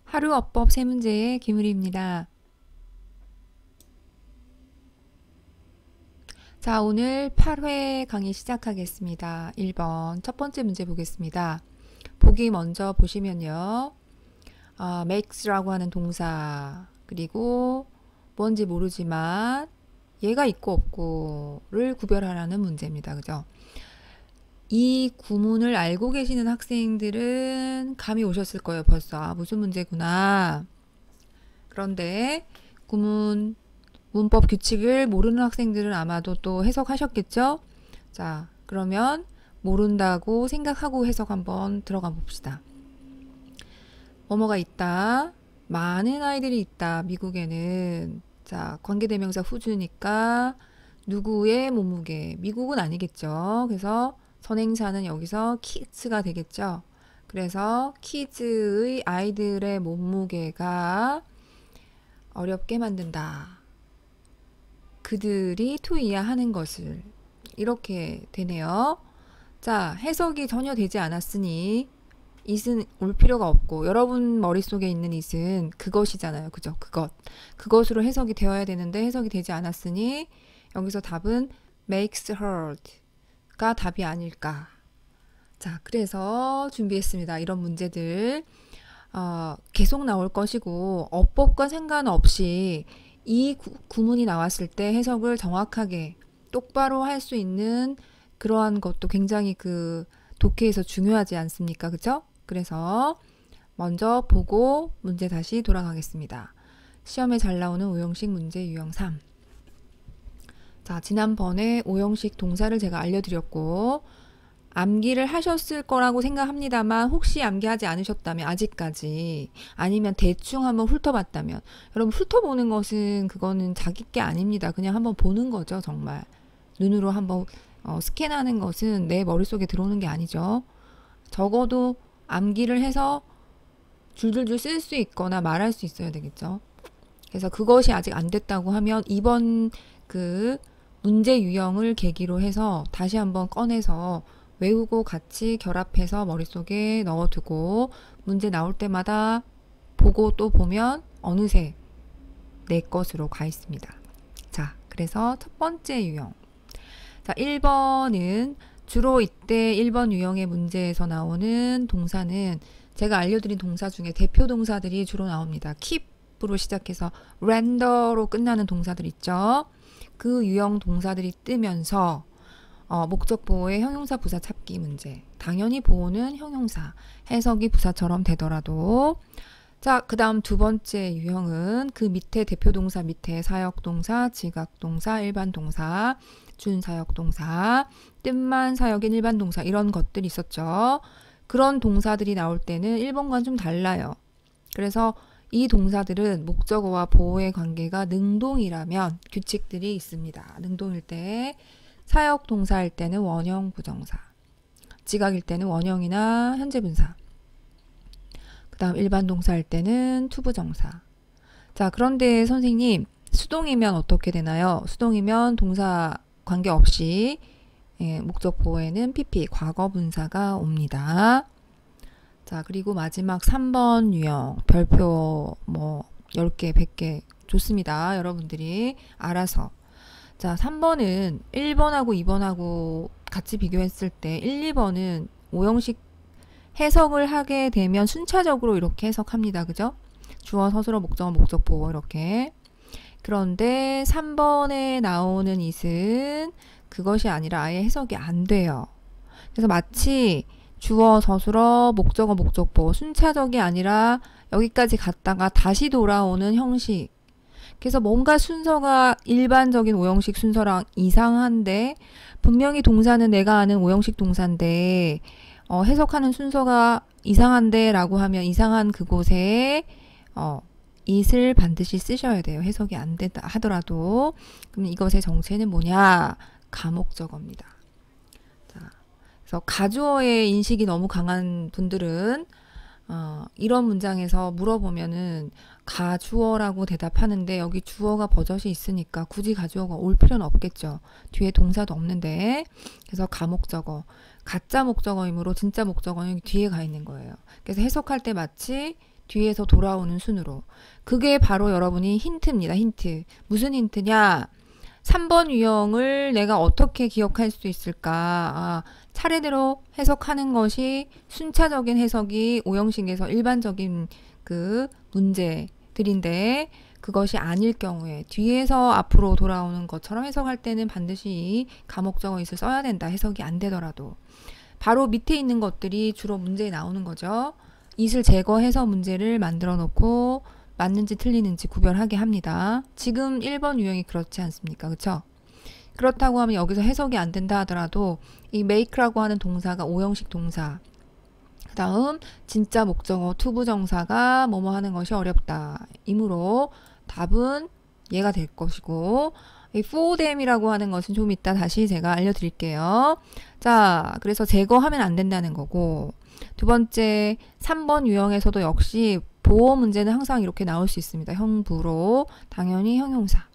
하루 어법 세 문제의 김우리입니다. 자, 오늘 8회 강의 시작하겠습니다. 1번 첫 번째 문제 보겠습니다. 보기 먼저 보시면요. makes라고 하는 동사, 그리고 뭔지 모르지만 얘가 있고 없고를 구별하라는 문제입니다. 그죠? 이 구문을 알고 계시는 학생들은 감이 오셨을 거예요. 벌써 무슨 문제구나. 그런데 구문 문법 규칙을 모르는 학생들은 아마도 또 해석하셨겠죠? 자, 그러면 모른다고 생각하고 해석 한번 들어가 봅시다. 뭐뭐가 있다. 많은 아이들이 있다. 미국에는. 자, 관계대명사 후주니까 누구의 몸무게. 미국은 아니겠죠. 그래서 선행사는 여기서 kids가 되겠죠. 그래서 kids의 아이들의 몸무게가 어렵게 만든다. 그들이 투이해하는 것을. 이렇게 되네요. 자, 해석이 전혀 되지 않았으니 it은 올 필요가 없고, 여러분 머릿속에 있는 it은 그것이잖아요. 그죠? 그것으로 해석이 되어야 되는데 해석이 되지 않았으니 여기서 답은 makes hurt가 답이 아닐까. 자, 그래서 준비했습니다. 이런 문제들 계속 나올 것이고, 어법과 상관없이 이 구문이 나왔을 때 해석을 정확하게 똑바로 할 수 있는 그러한 것도 굉장히 그 독해에서 중요하지 않습니까? 그죠? 그래서 먼저 보고 문제 다시 돌아가겠습니다. 시험에 잘 나오는 오형식 문제 유형 3. 자, 지난번에 오형식 동사를 제가 알려드렸고, 암기를 하셨을 거라고 생각합니다만 혹시 암기하지 않으셨다면 아직까지, 아니면 대충 한번 훑어봤다면, 여러분 훑어보는 것은 그거는 자기 게 아닙니다. 그냥 한번 보는 거죠. 정말 눈으로 한번 스캔하는 것은 내 머릿속에 들어오는 게 아니죠. 적어도 암기를 해서 줄줄줄 쓸 수 있거나 말할 수 있어야 되겠죠. 그래서 그것이 아직 안 됐다고 하면 이번 그 문제 유형을 계기로 해서 다시 한번 꺼내서 외우고 같이 결합해서 머릿속에 넣어두고 문제 나올 때마다 보고 또 보면 어느새 내 것으로 가 있습니다. 자, 그래서 첫 번째 유형. 자, 1번은 주로 이때 1번 유형의 문제에서 나오는 동사는 제가 알려드린 동사 중에 대표 동사들이 주로 나옵니다. keep으로 시작해서 render로 끝나는 동사들 있죠. 그 유형 동사들이 뜨면서 목적 보호의 형용사 부사 찾기 문제. 당연히 보호는 형용사, 해석이 부사처럼 되더라도. 자, 그 다음 두 번째 유형은 그 밑에 대표 동사 밑에 사역동사, 지각동사, 일반동사, 준사역동사, 뜻만 사역인 일반동사, 이런 것들이 있었죠. 그런 동사들이 나올 때는 1번과는 좀 달라요. 그래서 이 동사들은 목적어와 보호의 관계가 능동이라면 규칙들이 있습니다. 능동일 때 사역 동사일 때는 원형 부정사, 지각일 때는 원형이나 현재 분사, 그 다음 일반 동사일 때는 투부정사. 자, 그런데 선생님, 수동이면 어떻게 되나요? 수동이면 동사 관계없이 목적 보호에는 PP, 과거 분사가 옵니다. 자, 그리고 마지막 3번 유형, 별표 뭐 10개, 100개 좋습니다. 여러분들이 알아서. 자, 3번은 1번하고 2번하고 같이 비교했을 때 1, 2번은 오형식 해석을 하게 되면 순차적으로 이렇게 해석합니다. 그죠? 주어, 서술어, 목적어, 목적보호 이렇게. 그런데 3번에 나오는 it은 그것이 아니라 아예 해석이 안 돼요. 그래서 마치 주어, 서술어, 목적어, 목적보호 순차적이 아니라 여기까지 갔다가 다시 돌아오는 형식. 그래서 뭔가 순서가 일반적인 오형식 순서랑 이상한데, 분명히 동사는 내가 아는 오형식 동사인데 해석하는 순서가 이상한데 라고 하면 이상한 그곳에 it을 반드시 쓰셔야 돼요. 해석이 안 된다 하더라도. 그럼 이것의 정체는 뭐냐? 가목적어입니다. 자, 그래서 가주어의 인식이 너무 강한 분들은 이런 문장에서 물어보면은 가주어라고 대답하는데 여기 주어가 버젓이 있으니까 굳이 가주어가 올 필요는 없겠죠. 뒤에 동사도 없는데. 그래서 가목적어, 가짜 목적어이므로 진짜 목적어는 뒤에 가 있는 거예요. 그래서 해석할 때 마치 뒤에서 돌아오는 순으로. 그게 바로 여러분이 힌트입니다. 힌트. 무슨 힌트냐? 3번 유형을 내가 어떻게 기억할 수 있을까? 차례대로 해석하는 것이 순차적인 해석이 오형식에서 일반적인 그 문제들인데 그것이 아닐 경우에 뒤에서 앞으로 돌아오는 것처럼 해석할 때는 반드시 가목적어 it을 써야 된다. 해석이 안 되더라도. 바로 밑에 있는 것들이 주로 문제에 나오는 거죠. it을 제거해서 문제를 만들어 놓고 맞는지 틀리는지 구별하게 합니다. 지금 1번 유형이 그렇지 않습니까? 그쵸? 그렇다고 하면 여기서 해석이 안 된다 하더라도 이 make라고 하는 동사가 오형식 동사, 그 다음 진짜 목적어 투부정사가 뭐뭐 하는 것이 어렵다. 이므로 답은 얘가 될 것이고, 이 for them이라고 하는 것은 좀 이따 다시 제가 알려드릴게요. 자, 그래서 제거하면 안 된다는 거고, 두 번째 3번 유형에서도 역시 보호 문제는 항상 이렇게 나올 수 있습니다. 형부로 당연히 형용사.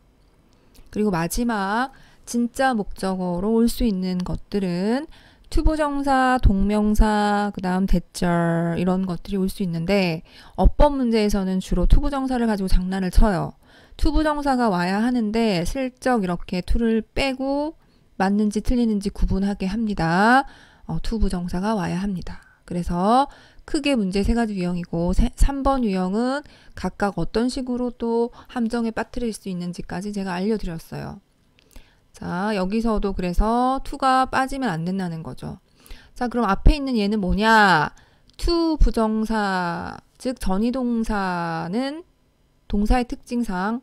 그리고 마지막 진짜 목적어로 올 수 있는 것들은 투부정사, 동명사, 그 다음 대절 이런 것들이 올 수 있는데 어법 문제에서는 주로 투부정사를 가지고 장난을 쳐요. 투부정사가 와야 하는데 슬쩍 이렇게 투를 빼고 맞는지 틀리는지 구분하게 합니다. 투부정사가 와야 합니다. 그래서 크게 문제 세 가지 유형이고 3번 유형은 각각 어떤 식으로 또 함정에 빠뜨릴 수 있는지까지 제가 알려드렸어요. 자, 여기서도 그래서 투가 빠지면 안 된다는 거죠. 자, 그럼 앞에 있는 얘는 뭐냐? 투 부정사, 즉 전이동사는 동사의 특징상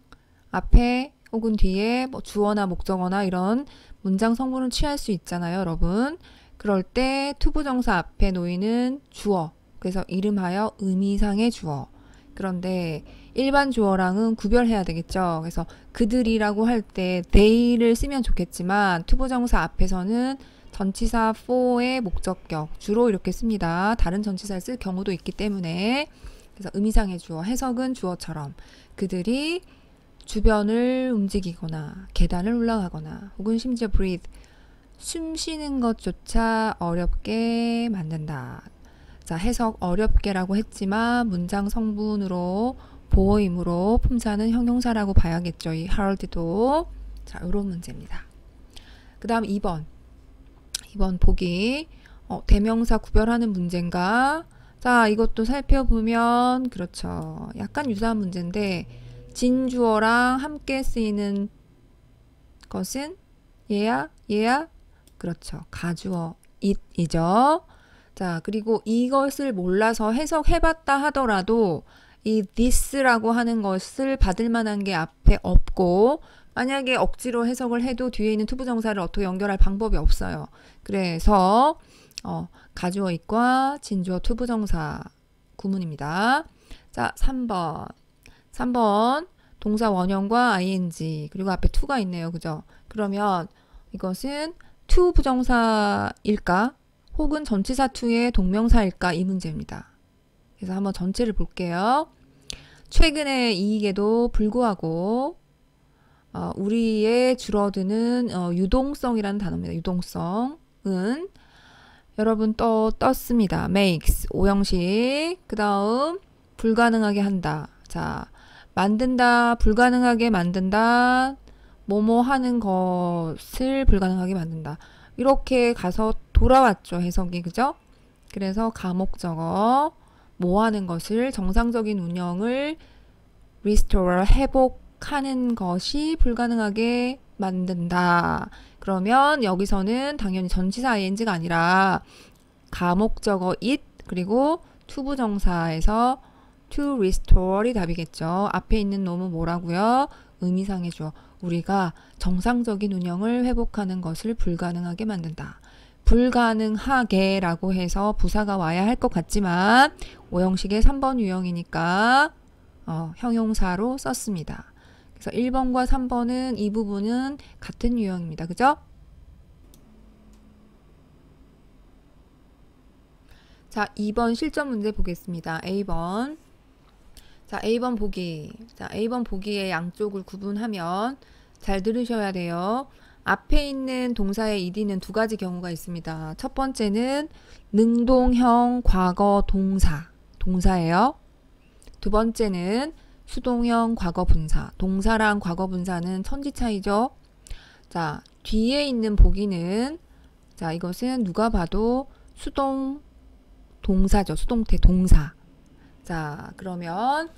앞에 혹은 뒤에 뭐 주어나 목적어나 이런 문장 성분을 취할 수 있잖아요, 여러분. 그럴 때 투부정사 앞에 놓이는 주어, 그래서 이름하여 의미상의 주어. 그런데 일반 주어랑은 구별해야 되겠죠. 그래서 그들이라고 할 때 they를 쓰면 좋겠지만 투부정사 앞에서는 전치사 for의 목적격 주로 이렇게 씁니다. 다른 전치사를 쓸 경우도 있기 때문에. 그래서 의미상의 주어, 해석은 주어처럼 그들이 주변을 움직이거나 계단을 올라가거나 혹은 심지어 breathe, 숨 쉬는 것조차 어렵게 만든다. 자, 해석 어렵게라고 했지만 문장 성분으로 보어임으로 품사는 형용사라고 봐야겠죠. 이 hard도. 자, 이런 문제입니다. 그 다음 2번 보기. 대명사 구별하는 문제인가? 자, 이것도 살펴보면 그렇죠. 약간 유사한 문제인데 진주어랑 함께 쓰이는 것은 얘야? 그렇죠. 가주어 it이죠. 자, 그리고 이것을 몰라서 해석해봤다 하더라도 이 this라고 하는 것을 받을 만한 게 앞에 없고 만약에 억지로 해석을 해도 뒤에 있는 투부정사를 어떻게 연결할 방법이 없어요. 그래서 가주어 it과 진주어 투부정사 구문입니다. 자, 3번 동사 원형과 ing 그리고 앞에 to가 있네요. 그죠? 그러면 이것은 to 부정사일까? 혹은 전치사 to의 동명사일까? 이 문제입니다. 그래서 한번 전체를 볼게요. 최근의 이익에도 불구하고 우리의 줄어드는 유동성이라는 단어입니다. 유동성은 여러분 떴습니다. makes 오형식. 그 다음 불가능하게 한다. 자, 만든다, 불가능하게 만든다, 뭐뭐 하는 것을 불가능하게 만든다. 이렇게 가서 돌아왔죠. 해석이. 그죠? 그래서 가목적어 뭐 하는 것을 정상적인 운영을 restore 회복하는 것이 불가능하게 만든다. 그러면 여기서는 당연히 전치사 ing가 아니라 가목적어 it 그리고 투부정사에서 to restore이 답이겠죠. 앞에 있는 놈은 뭐라고요? 의미상의 주어. 우리가 정상적인 운영을 회복하는 것을 불가능하게 만든다. 불가능하게 라고 해서 부사가 와야 할 것 같지만 오형식의 3번 유형이니까 형용사로 썼습니다. 그래서 1번과 3번은 이 부분은 같은 유형입니다. 그죠? 자, 2번 실전 문제 보겠습니다. A번. 자, A번 보기. 자, A번 보기의 양쪽을 구분하면 잘 들으셔야 돼요. 앞에 있는 동사의 ed는 두 가지 경우가 있습니다. 첫 번째는 능동형 과거 동사예요. 두 번째는 수동형 과거 분사. 동사랑 과거 분사는 천지 차이죠. 자, 뒤에 있는 보기는 자, 이것은 누가 봐도 수동 동사죠. 수동태 동사. 자, 그러면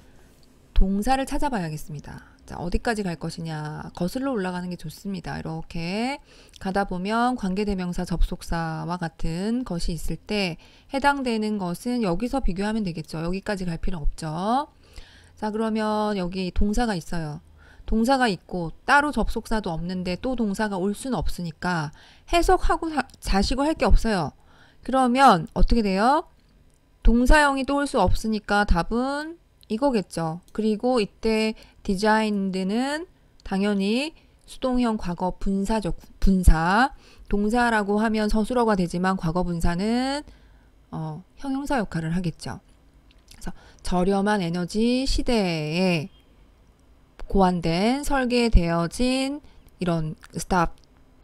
동사를 찾아봐야겠습니다. 자, 어디까지 갈 것이냐. 거슬러 올라가는 게 좋습니다. 이렇게 가다 보면 관계대명사 접속사와 같은 것이 있을 때 해당되는 것은 여기서 비교하면 되겠죠. 여기까지 갈 필요 없죠. 자, 그러면 여기 동사가 있어요. 동사가 있고 따로 접속사도 없는데 또 동사가 올 수는 없으니까 해석하고 자식을 할 게 없어요. 그러면 어떻게 돼요? 동사형이 또 올 수 없으니까 답은 이거겠죠. 그리고 이때 designed는 당연히 수동형 과거 분사죠. 분사. 동사라고 하면 서술어가 되지만 과거 분사는 형용사 역할을 하겠죠. 그래서 저렴한 에너지 시대에 고안된 설계되어진 이런 스탑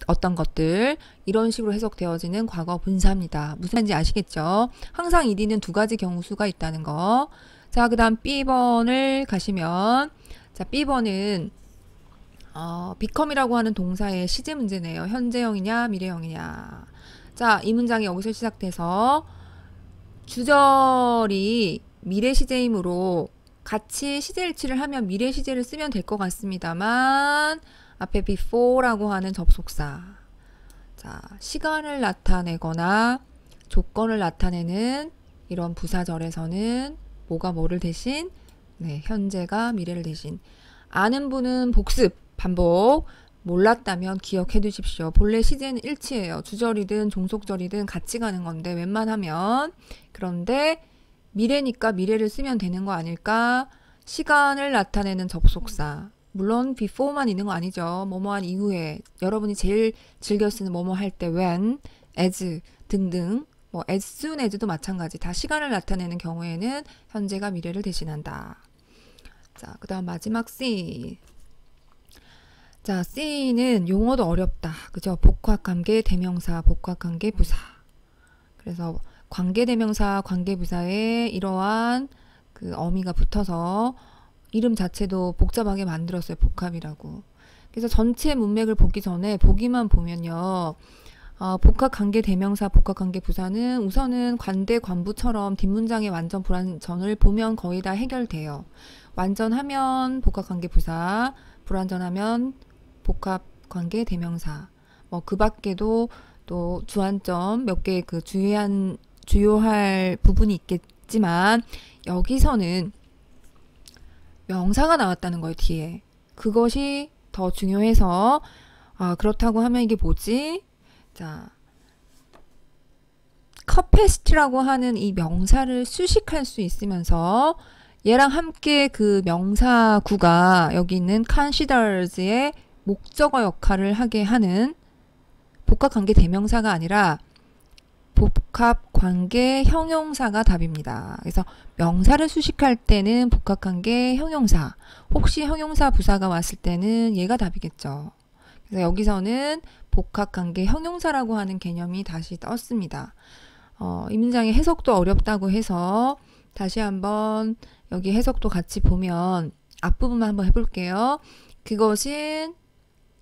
어떤 것들 이런 식으로 해석되어지는 과거 분사입니다. 무슨 말인지 아시겠죠? 항상 1위는 두 가지 경우수가 있다는 거. 자, 그 다음 B번을 가시면 자, B번은 become이라고 하는 동사의 시제 문제네요. 현재형이냐 미래형이냐. 자, 이 문장이 여기서 시작돼서 주절이 미래 시제이므로 같이 시제 일치를 하면 미래 시제를 쓰면 될 것 같습니다만 앞에 before라고 하는 접속사. 자, 시간을 나타내거나 조건을 나타내는 이런 부사절에서는 뭐가 뭐를 대신? 네, 현재가 미래를 대신. 아는 분은 복습, 반복. 몰랐다면 기억해 두십시오. 본래 시제는 일치예요. 주절이든 종속절이든 같이 가는 건데 웬만하면. 그런데 미래니까 미래를 쓰면 되는 거 아닐까? 시간을 나타내는 접속사. 물론 before만 있는 거 아니죠. 뭐뭐한 이후에 여러분이 제일 즐겨 쓰는 뭐뭐 할 때 when, as 등등 뭐 as soon as도 마찬가지. 다 시간을 나타내는 경우에는 현재가 미래를 대신한다. 자, 그 다음 마지막 C. 자, C는 용어도 어렵다. 그죠? 복합관계 대명사, 복합관계 부사. 그래서 관계대명사, 관계부사에 이러한 그 어미가 붙어서 이름 자체도 복잡하게 만들었어요. 복합이라고. 그래서 전체 문맥을 보기 전에 보기만 보면요. 복합관계대명사, 복합관계부사는 우선은 관대, 관부처럼 뒷문장의 완전 불완전을 보면 거의 다 해결돼요. 완전하면 복합관계부사, 불완전하면 복합관계대명사. 뭐 그 밖에도 또 주안점 몇 개 그 주요할 부분이 있겠지만 여기서는 명사가 나왔다는 거예요. 뒤에. 그것이 더 중요해서 그렇다고 하면 이게 뭐지? 자, capacity라고 하는 이 명사를 수식할 수 있으면서 얘랑 함께 그 명사구가 여기 있는 considers의 목적어 역할을 하게 하는 복합관계 대명사가 아니라 복합관계 형용사가 답입니다. 그래서 명사를 수식할 때는 복합관계 형용사, 혹시 형용사 부사가 왔을 때는 얘가 답이겠죠. 그래서 여기서는 복합관계 형용사라고 하는 개념이 다시 떴습니다. 이 문장의 해석도 어렵다고 해서 다시 한번 여기 해석도 같이 보면 앞부분만 한번 해볼게요. 그것은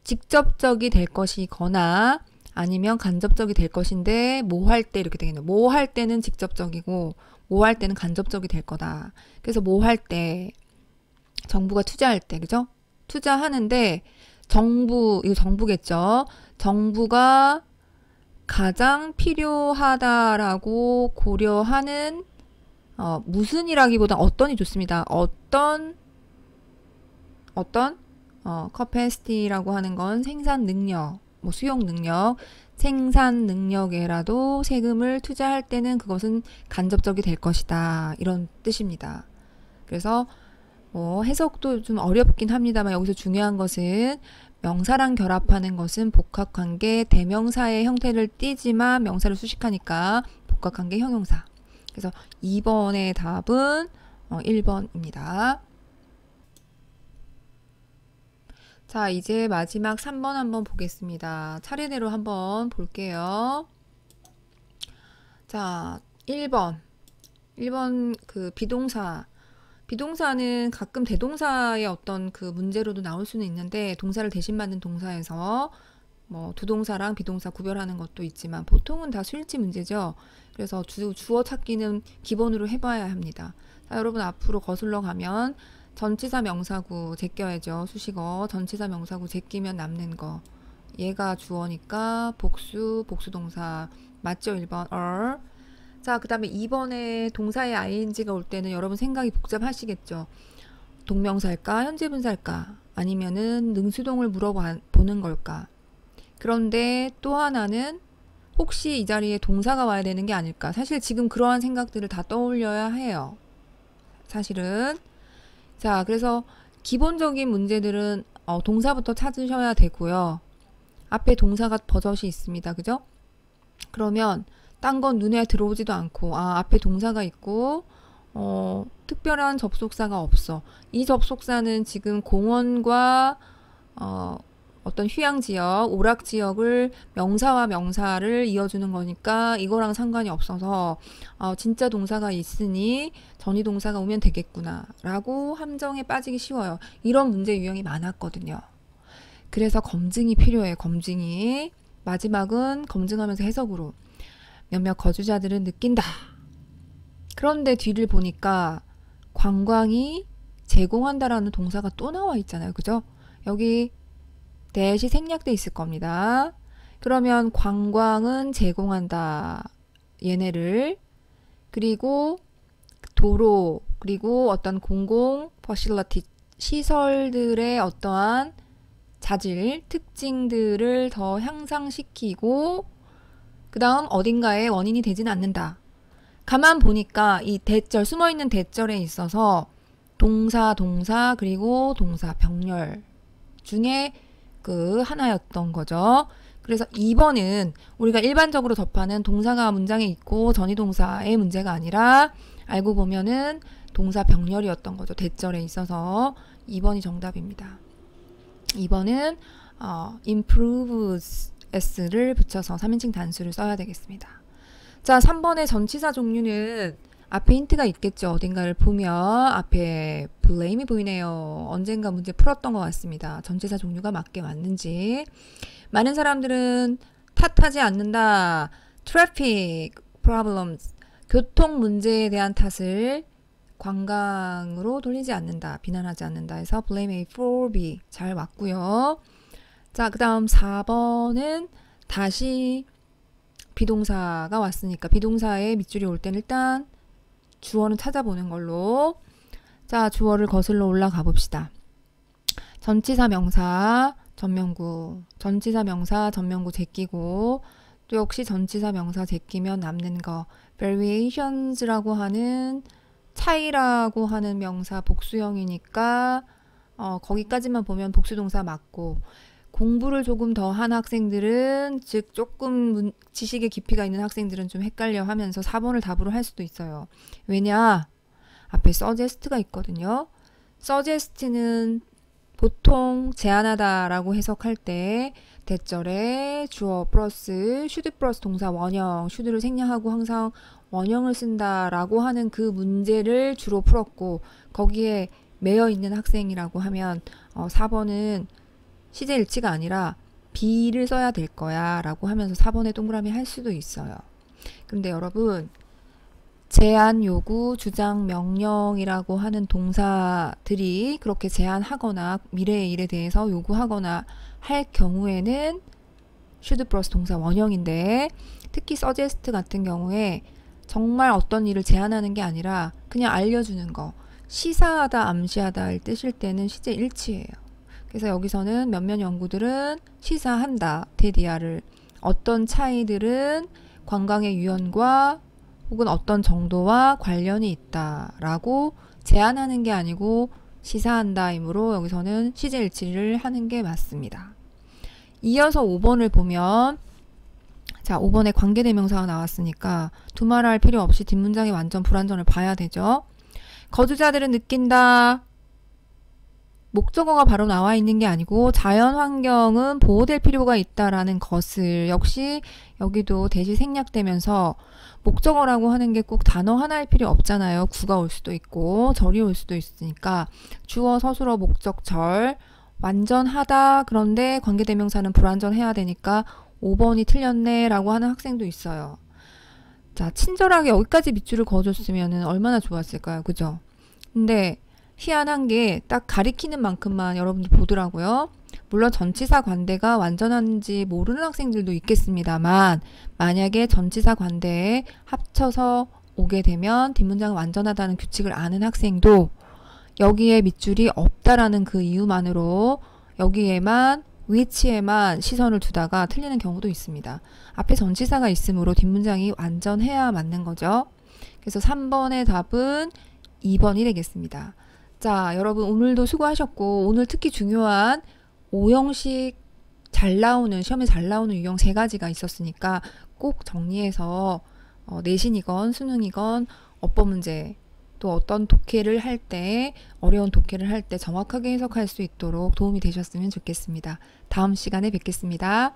직접적이 될 것이거나 아니면 간접적이 될 것인데 뭐 할 때 이렇게 되겠네요. 뭐 할 때는 직접적이고 뭐 할 때는 간접적이 될 거다. 그래서 뭐 할 때 정부가 투자할 때 그죠? 투자하는데 이거 정부겠죠. 정부가 가장 필요하다라고 고려하는 무슨이라기보다 어떤이 좋습니다. 어떤 capacity라고 하는 건 생산 능력, 뭐 수용 능력, 생산 능력에라도 세금을 투자할 때는 그것은 간접적이 될 것이다. 이런 뜻입니다. 그래서 해석도 좀 어렵긴 합니다만 여기서 중요한 것은 명사랑 결합하는 것은 복합관계 대명사의 형태를 띠지만 명사를 수식하니까 복합관계 형용사. 그래서 2번의 답은 1번입니다. 자, 이제 마지막 3번 한번 보겠습니다. 차례대로 한번 볼게요. 자, 1번 그 비동사 비동사는 가끔 대동사의 어떤 그 문제로도 나올 수는 있는데 동사를 대신 받는 동사에서 뭐 두 동사랑 비동사 구별하는 것도 있지만 보통은 다 수일치 문제죠. 그래서 주어 찾기는 기본으로 해봐야 합니다. 자, 여러분 앞으로 거슬러 가면 전치사 명사구 제껴야죠. 수식어 전치사 명사구 제끼면 남는 거. 얘가 주어니까 복수동사 맞죠? 1번 or. 자, 그 다음에 2번에 동사의 ing가 올 때는 여러분 생각이 복잡하시겠죠. 동명사일까? 현재분사일까? 아니면은 능수동을 물어보는 걸까? 그런데 또 하나는 혹시 이 자리에 동사가 와야 되는 게 아닐까? 사실 지금 그러한 생각들을 다 떠올려야 해요. 사실은. 자, 그래서 기본적인 문제들은 동사부터 찾으셔야 되고요. 앞에 동사가 버젓이 있습니다. 그죠? 그러면 딴 건 눈에 들어오지도 않고 앞에 동사가 있고 특별한 접속사가 없어. 이 접속사는 지금 공원과 어떤 휴양지역, 오락지역을 명사와 명사를 이어주는 거니까 이거랑 상관이 없어서 진짜 동사가 있으니 전위동사가 오면 되겠구나 라고 함정에 빠지기 쉬워요. 이런 문제 유형이 많았거든요. 그래서 검증이 필요해요. 검증이. 마지막은 검증하면서 해석으로. 몇몇 거주자들은 느낀다. 그런데 뒤를 보니까 관광이 제공한다라는 동사가 또 나와 있잖아요. 그죠? 여기 대시 생략돼 있을 겁니다. 그러면 관광은 제공한다. 얘네를. 그리고 도로, 그리고 어떤 공공 퍼실러티 시설들의 어떠한 자질, 특징들을 더 향상시키고 그 다음 어딘가에 원인이 되진 않는다. 가만 보니까 이 대절, 숨어있는 대절에 있어서 동사, 그리고 동사, 병렬 중에 그 하나였던 거죠. 그래서 2번은 우리가 일반적으로 접하는 동사가 문장에 있고 전위동사의 문제가 아니라 알고 보면은 동사 병렬이었던 거죠. 대절에 있어서 2번이 정답입니다. 2번은 improves s를 붙여서 3인칭 단수를 써야 되겠습니다. 자, 3번의 전치사 종류는 앞에 힌트가 있겠죠. 어딘가를 보면 앞에 blame이 보이네요. 언젠가 문제 풀었던 것 같습니다. 전치사 종류가 맞게 맞는지. 많은 사람들은 탓하지 않는다. traffic problems, 교통 문제에 대한 탓을 관광으로 돌리지 않는다. 비난하지 않는다 해서 blame A for B 잘 맞고요. 자, 그 다음 4번은 다시 비동사가 왔으니까 비동사에 밑줄이 올 때는 일단 주어는 찾아보는 걸로. 자, 주어를 거슬러 올라가 봅시다. 전치사 명사 전명구, 전치사 명사 전명구 제끼고 또 역시 전치사 명사 제끼면 남는 거 variations라고 하는 차이라고 하는 명사 복수형이니까 거기까지만 보면 복수동사 맞고, 공부를 조금 더 한 학생들은, 즉 조금 지식의 깊이가 있는 학생들은 좀 헷갈려 하면서 4번을 답으로 할 수도 있어요. 왜냐? 앞에 suggest가 있거든요. suggest는 보통 제안하다 라고 해석할 때 대절에 주어 플러스 should 플러스 동사 원형, should를 생략하고 항상 원형을 쓴다 라고 하는 그 문제를 주로 풀었고, 거기에 매여 있는 학생이라고 하면 4번은 시제일치가 아니라 B를 써야 될 거야 라고 하면서 4번에 동그라미 할 수도 있어요. 근데 여러분, 제안, 요구, 주장, 명령이라고 하는 동사들이 그렇게 제안하거나 미래의 일에 대해서 요구하거나 할 경우에는 should 플러스 동사 원형인데, 특히 suggest 같은 경우에 정말 어떤 일을 제안하는 게 아니라 그냥 알려주는 거, 시사하다, 암시하다를 뜻일 때는 시제 일치예요. 그래서 여기서는 몇몇 연구들은 시사한다, 테디아를, 어떤 차이들은 관광의 유연과 혹은 어떤 정도와 관련이 있다라고 제안하는 게 아니고 시사한다이므로 여기서는 시제 일치를 하는 게 맞습니다. 이어서 5번을 보면, 자, 5번에 관계대명사가 나왔으니까 두말할 필요 없이 뒷문장의 완전 불완전을 봐야 되죠. 거주자들은 느낀다. 목적어가 바로 나와 있는 게 아니고 자연 환경은 보호될 필요가 있다라는 것을 역시 여기도 대시 생략되면서 목적어라고 하는 게 꼭 단어 하나일 필요 없잖아요. 구가 올 수도 있고 절이 올 수도 있으니까 주어, 서술어, 목적절 완전하다. 그런데 관계대명사는 불완전해야 되니까 5번이 틀렸네 라고 하는 학생도 있어요. 자, 친절하게 여기까지 밑줄을 그어줬으면 얼마나 좋았을까요? 그죠? 근데 희한한 게 딱 가리키는 만큼만 여러분들 보더라고요. 물론 전치사 관대가 완전한지 모르는 학생들도 있겠습니다만 만약에 전치사 관대에 합쳐서 오게 되면 뒷문장은 완전하다는 규칙을 아는 학생도 여기에 밑줄이 없다라는 그 이유만으로 여기에만 which에만 시선을 두다가 틀리는 경우도 있습니다. 앞에 전치사가 있으므로 뒷문장이 완전해야 맞는 거죠. 그래서 3번의 답은 2번이 되겠습니다. 자, 여러분 오늘도 수고하셨고 오늘 특히 중요한 5형식 잘 나오는 시험에 잘 나오는 유형 3가지가 있었으니까 꼭 정리해서 내신이건 수능이건 어법 문제 또 어떤 독해를 할 때 어려운 독해를 할 때 정확하게 해석할 수 있도록 도움이 되셨으면 좋겠습니다. 다음 시간에 뵙겠습니다.